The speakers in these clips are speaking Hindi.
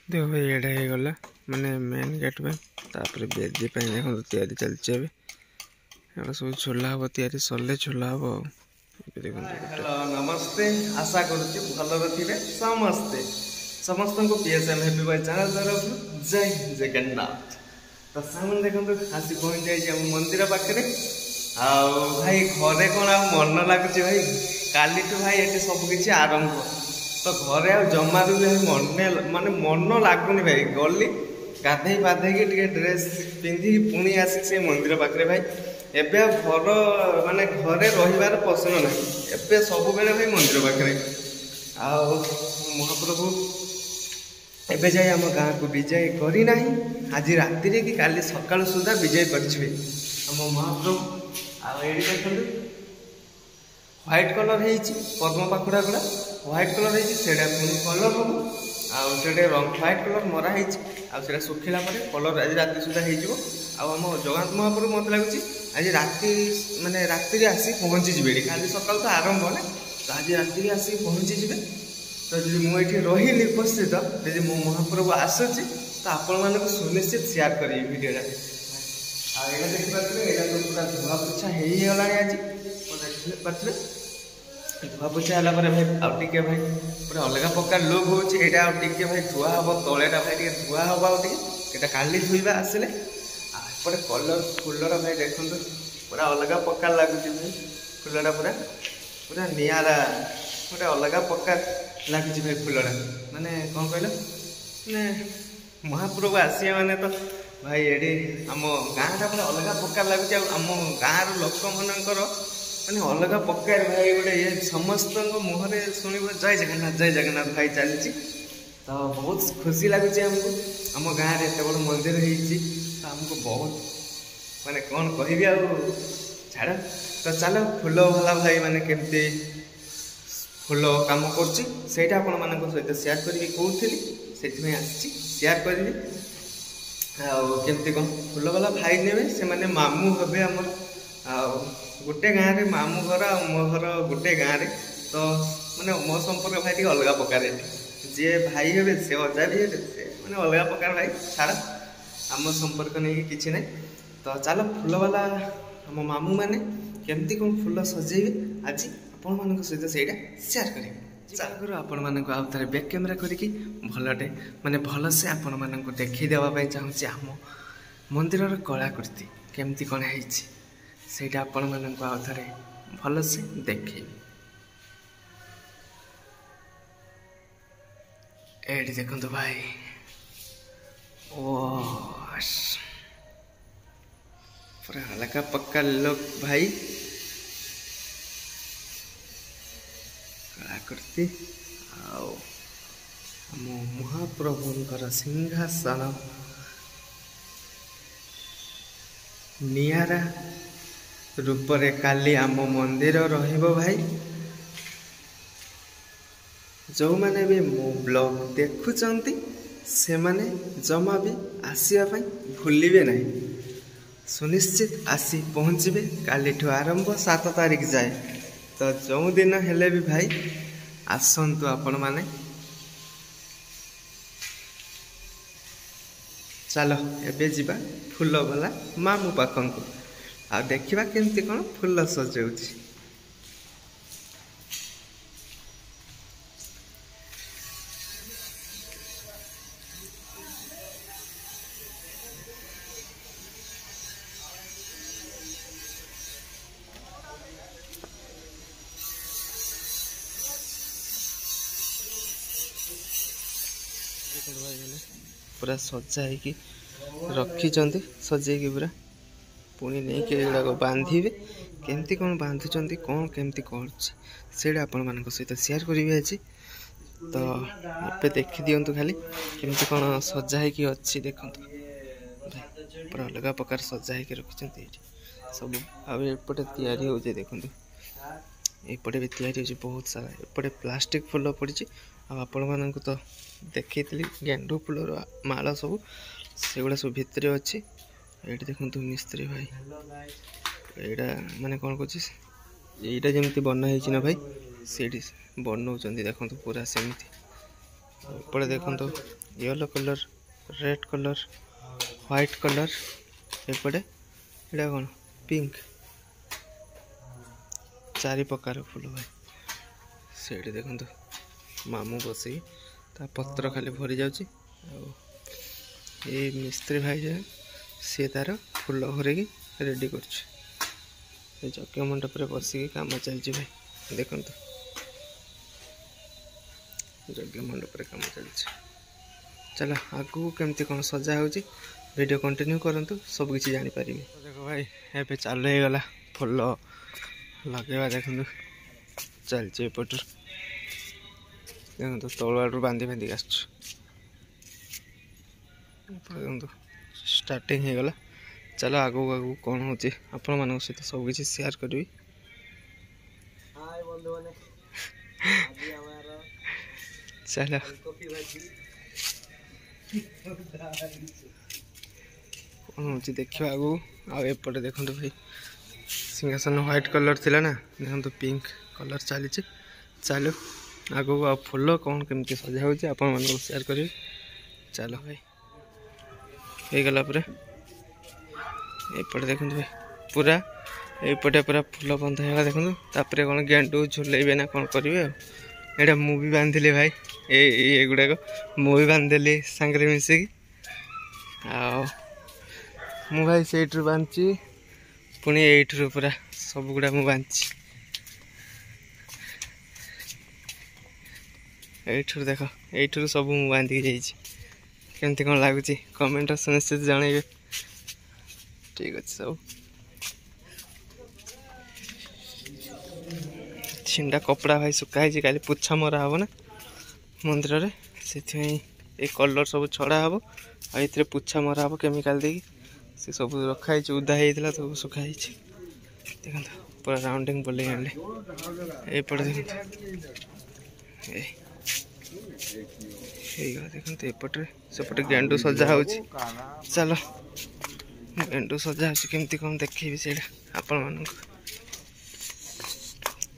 देख भाई एडा हो गला माने मेन गेट पे तापर बेदी पे देखो तैयारी चलছে ଏବେ एडा सब छोला हबो तैयारी सरले छोला हबो हेलो नमस्ते आशा करूची भलर थिबे समस्ते समस्त को पीएसएम हैप्पी बाय चैनल तरफ जय जगन्नाथ। तो सामने देखो आसी पहुंच जाइए हम मंदिर पाखे आ भाई घरे कौन आ मन लगुच भाई काली भाई ये सबकि आरंभ तो घरे आ जमा भी मन माने मन लगुनि भाई गली गाधे पाधे ड्रेस पिंधि पुणी आसी से मंदिर पाखे भाई एबे घर माने घरे रहिबार पसंद ना एबे सब बेले भाई मंदिर पाखे आ महाप्रभु एबे जाए आम गाँ को विजय करना आज राति कि काली सकाल सुधा विजय करें आम महाप्रभु आई देखते व्हाइट कलर है पद्म पाखुड़ा गुड़ा व्हाइट कलर है पुणी कलर हम आटे व्हाइट कलर मराही आटा सुखिला कलर आज राति सुधा हो आम जगन्नाथ महाप्रभु मत लगुच आज राति माने राति आसी पहुँची जी काली सकाल तो आरंभ ना तो आज राति आसी पहुँची जी तो जी मुझे रही उपस्थित यदि मो महाप्रभु आसूसी तो आपण मानक सुनिश्चित शेयर करी वीडियो आगे देखिए यहाँ तो पूरा धुआ पोछा होगा आज देखिए पारे धुआ पोछा है भाई आउटे भाई पूरा अलग प्रकार लुक होगा आउटे भाई धुआ हम तलेटा भाई टे धुआ हम आउटे काली धोवा आसिले एपटे कलर फुलर भाई देखो पूरा अलग प्रकार लगुच भाई फुलटा पूरा पूरा निरा गोटे अलग प्रकार लगुच भाई फुलटा माने कौन कहल माने महाप्रभु आसिया माने तो भाई ये आम गाँटा पूरा अलग प्रकार लगुच आम गाँव लोक मानकर माने अलग प्रकार भाई गोटे ये समस्त मुहर शुण जय जगन्नाथ भाई चलती तो बहुत खुशी लगुच आमको आम गाँव में एत बड़ मंदिर हो आमको बहुत माने कौन कह छाड़ तो चलो फूल भला भाई माने केमती फूल कम करटा आपण मान सहित सेयार करी कहूली से सेयार करी आमती कौन फूल वाला भाई ने से माने मामू हे आमर गोटे गाँव में मामू घर मो घर गोटे गाँव में तो माने मो संपर्क भाई अलग प्रकार जी भाई हे से अजा भी हे मैंने अलग प्रकार भाई छाड़ आम संपर्क नहीं कि ना तो चलो फूल वाला आम मामू मैंने केमती कौन फूल सजेबे आज आपण मान सहित से सेयार करेंगे आपण मान आउ थे बैक कैमेरा करके भलटे माने भल से आपण मान देखी देवाई चाहूँगी आम मंदिर कलाकृति केमती कौन है आपण मान आउ थे भल से देखे एडी देखो भाई ओ पूरा हल्का पक्का लोग भाई कलाकृति आम महाप्रभुंकर सिंहासन नियारा रूपरे काली आम मंदिर रहिबो भाई जो माने भी मो ब्लॉग देखुचंती से माने जमा भी आसिया भूलिबे नहीं सुनिश्चित आसी पहुँचे काली आरंभ 7 तारीख जाए तो जो दिन हेले भी भाई आसतु आपण माने चलो एबे जीवा फूल वाला मामू पाखन को आ देखिबा केमती कौन फूल सजाउछि पूरा सजा रखी सजे पूरा पुणी नहीं गुड़ाक बांधे केमती कौन बांधुंट कौन केमती कर आपण मान सहित सेयार करी आज तो ये देखी दिंतु खाली केमती कौन सजा अच्छी देखु पूरा अलग प्रकार सजा रखी सब आउटे तैयारी हो देखु एपटे भी तैयारी हो बहुत सारा एपटे प्लास्टिक फुल पड़ी आपण मान तो देखी गेंडू फूलर माला सब से गुड़ा सब भितर अच्छी ये देखो मिस्त्री भाई यहाँ माने कौन कह यहाँ जमी बना ना भाई से बनाऊँ देखो पूरा सेमती एपटे देखो yellow colour red colour white colour एपटे एटा कौन पिंक चारि प्रकार फूल भाई से देखो मामू बस पत्र खाली भरी जाऊँगी ये मिस्त्री भाई जो सी तार फूल भरिकी रेडी कर यज्ञ मंडप बसिकी कम चलती भाई देखो यज्ञ मंडप कम चलती चलो आगू केमती कौन सजा हो वीडियो कंटिन्यू करंतु सब किसी जापर देखो भाई ए चालू हो गला फूल लगेगा देखो चलती एपट देखो तलू बांधी बांधी आस स्टार्टिंग हो गला चलो आगू आगू कौन हो आपण मान सहित सब किसी शेयर करी चलो कौन हो देखिए आगू आएपटे देखो भाई सिंहासन व्हाइट कलर थिला ना देखो पिंक कलर चली चलो आगू आ फूल कौन केमती सजा हो आपण मान शेयर करी चलो भाई हो गला एपटे देखो भाई पूरा एपटे पूरा फूल बंधा है देखो तापर कौन गेंडू झुलेबे ना कौन करेंगे एटा मु भी बांधिली भाई ये गुड़ाक मु भी बांधिली सांगे मिसिकी मु भाई से बांधि पुणी यू पूरा सब गुड़ा मु बांधि यू देख यू सब मु बांधिकी जाइए केमती कौन लगुच कमेंट निश्चित जनइबे ठीक अच्छे सब छिंडा कपड़ा भाई सुखाई काली पुछा मरा हम ना मंदिर से कलर सब छड़ा हम आए पुछा मरा हम केमिकाल दे से सब रखाई उदा होता सब सुखाई देखो पूरा राउंडिंग बोले आने एपटे देखो देखते एपटे सेपटे गेंडू सजा हो चलो गेंडू सजा होमती कौन देखी से आपण मान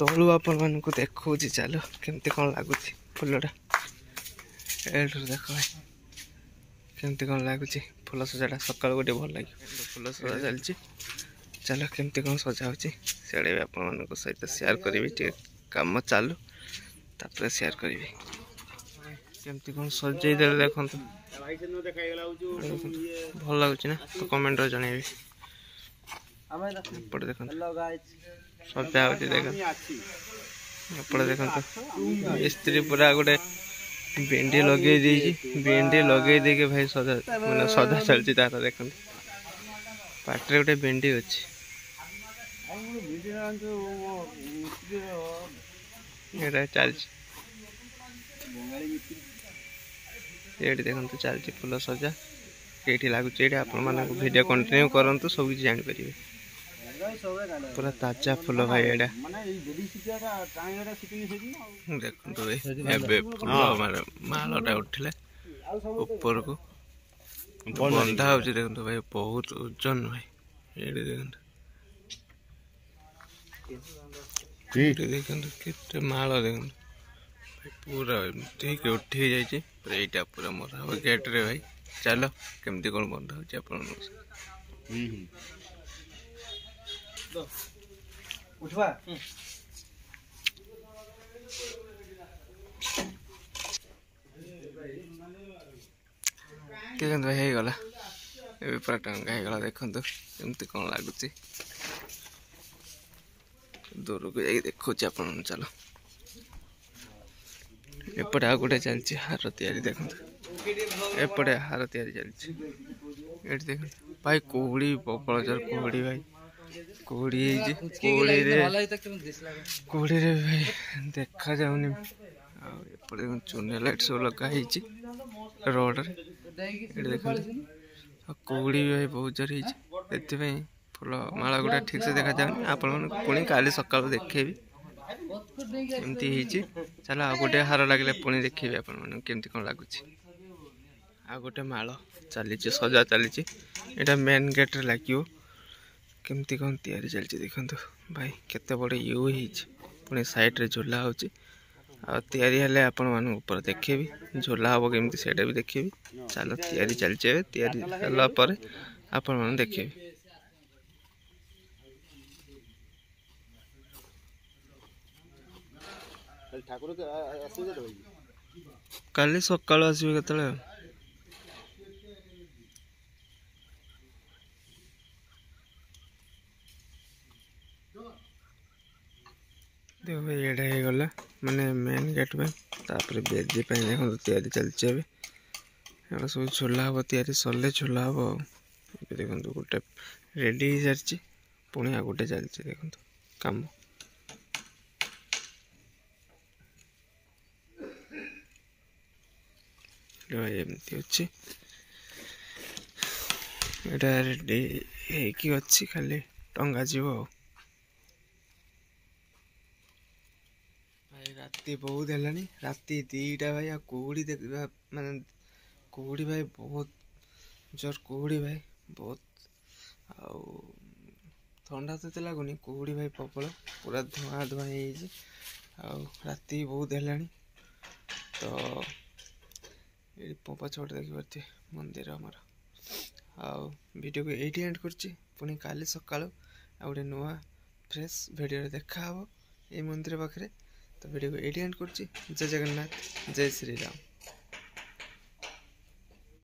तलू आपण मान देखा चलो केमती कौन लगुच फुलटा देख भाई केमती कौन लगुच फुल सजाटा सकाल गोटे भल लगे फुल सजा चलती चलो केमती कौन सजा हो आपण सहित शेयर करी कम चालू तापर शेयर करी केमती कौन सजे देखो भल लगुच ना तो कमेंट जनइबे एपटे देखो सजा हो देख एपटे देखो स्त्री पूरा गोटे भेंडी लगे भेंडी लगे देके भाई सजा मैंने सजा चलती तार देखो पाटे गोटे भेंडी अच्छी चलती ये देखो चलती फुल सजा ये लगुच ये वीडियो कंटिन्यू करूँ सब किसी जापर पूरा ताजा फुल भाई एडा देखो फुल मालटा उठिले ऊपर को बंधा हो देखो भाई बहुत ओजन भाई ये देखो देखो माल देखो पूरा ठीक उठी जाइए पूरा पूरा मरा हम गेट रे भाई चलो केमती कौन बंधा हो उठवा देखो भाई हो गला ये पूरा टंगा हो गला देखो केमती कौन लगुच दूर को जाइए देखो आपण चलो एपटे आ गोटे चलती हार तैयारी देखो एपटे हार तैयारी चलती ये देखो भाई कोहड़ी प्रबल जोर कोहड़ी भाई कोहड़ी कोहड़ी रे भाई देखा जाऊनी एपटे चूने लाइट सब लगाई रोड रे देखो कोहड़ी भाई बहुत जोर होती फुल माला गुड़ा ठीक से देखा जाऊनी आपण पुणी काली सकाल देखेबी एमती चलो आ गोटे हार लगे पुणी देखिए आपमती कौन लगुच आ गोटे माल चली सजा चली यहाँ मेन गेट लगे केमती कौन तैयारी चलती देखो भाई केते बड़े यू पुणी साइड रे झुला हो तैयारी हेले आपण मानक ऊपर देखेबी झोला हबो केमती सेटा भी देखेबी। चलो तैयारी चलचे तैयारी हला पर आपण मानक देखेबी। काली सकाळ आसीबे केतले देखो भाई एडा हो गला माने मेन गेट पे तापर बेदी पे देखो तैयारी चलचे अबे एडा सब झोला हबो तैयारी सरले झोला हबो। ये देखो गोटे रेडी हो सारी पुणी आ गोटे चलचे देखो काम एमती अच्छी एटा रेडी होकी अच्छी खाली टंगा जीव भाई राति बहुत है राति 2टा भाई आ कुहुड़ी देखा माने कुहुड़ी भाई बहुत जोर कुहुड़ी भाई बहुत आउ ठंडा तो लगुनि कुहुड़ी भाई प्रबल पूरा धुआं धुआं राति बहुत है तो ये पछपटे देखिपे मंदिर आमर वीडियो को ये एंड करछि पुणी काली सकाळ गोटे नुआ फ्रेश वीडियो देखा ये मंदिर पाखे तो वीडियो को ये एंड करछि। जय जगन्नाथ जय श्री राम।